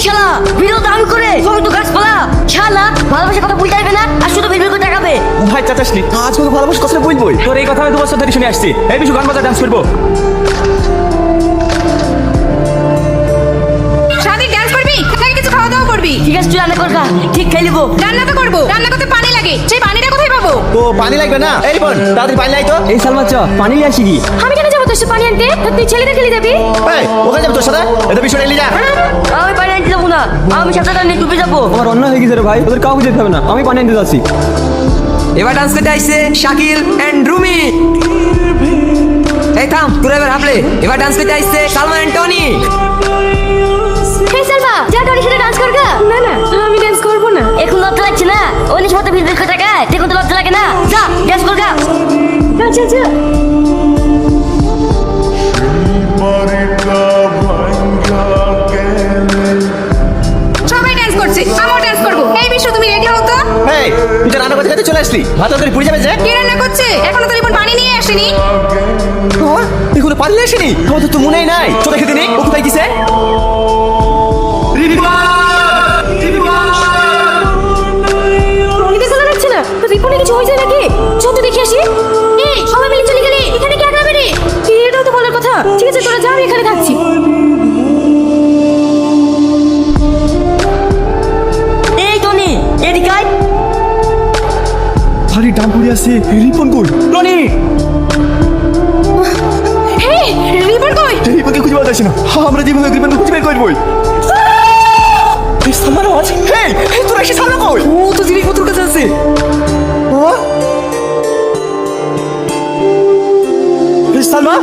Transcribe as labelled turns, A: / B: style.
A: শালা ভিডিও দান করে সবাই তো গাছপালা শালা ভালোবাসার কথা বলতে আসবে না আর শুধু ভিডিও করে দেখাবে।
B: ভাই চাচাস নি আজ কত ভালোবাসার কথা বলবোই। তোর এই কথা আমি 2 বছর ধরে শুনে আসছি। এই বিশু গান বাজা ডান্স করবো।
C: সারাদিন ডান্স করবি নাকি কিছু খাওয়া দাওয়া করবি?
A: ঠিক আছে তুই রান্না কর খা, ঠিক খেলিবো।
C: রান্না তো করবো, রান্না করতে পানি লাগে, সেই পানিটা কোথায় পাবো?
B: তো পানি লাগবে না? এই বোন তাড়াতাড়ি পানি লাই তো। এই সালমা চ পানি নিয়ে আসি কি?
C: আমি কেন যাবো তোর সাথে পানি আনতে? তুই ছেলেদের খেলে যাবি?
B: এই ওখানে যাবো তোর সাথে? এটা বিশু নিয়ে যা।
A: আমি পানি আনতে যাবো না, আমি সাথে নিয়ে ডুবে যাবো।
B: আমার অন্য হয়ে গেছে রে ভাই, ওদের কাউকে যেতে হবে না, আমি পানি আনতে যাচ্ছি।
D: এবার ডান্স করতে আইছে শাকিল এন্ড রুমি। এই থাম তোরা এবার হাফলে। এবার ডান্স করতে আইছে সালমা এন্ড টনি।
C: হে সালমা, যা টনির সাথে ডান্স করগা। না না, আমি ডান্স করব না।
A: এখন লজ্জা লাগছে না? অনেক সময় তো ভিডিও করে দেখায়, দেখুন তো লজ্জা লাগে না? যা ড্যান্স কর গা।
C: আচ্ছা আচ্ছা। সবাই ডান্স করছে, আমিও ডান্স করব। এই বিশু তুমি রেডি হও তো।
B: এই তুই তো রান্না করতে করতে চলে আসলি, ভাত করে পুড়ে যাবে যে।
C: কে রান্না করছে? এখনো তো রিপন পানি নিয়ে আসেনি।
B: এগুলো পানি আসেনি? তোমার তো মনেই নাই। চলে খেতে নেই, ও কোথায় গেছে?
C: টনিতে চলে যাচ্ছে না, তো রিপনের কিছু হয়েছে নাকি? চল তো দেখে আসি। এই সবাই মিলে চলে গেলে এখানে কি আগ্রাবে রে? এটাও তো বলার কথা। ঠিক আছে তোরা যা, আমি এখানে থাকছি।
A: এই টনি এদিকে আয়।
B: আরে ডাম পুড়ে আছে, রিপন কই? টনি
C: হে রিপন কই?
B: রিপনকে খুঁজে পাওয়া যাচ্ছে না। আমরা যেভাবে রিপনকে খুঁজে বের করবই। এই সালমান আওয়াজ। হেই তোরা এসে সামনে কই? ও তো জিনিসপত্র কাছে আছে। সালমা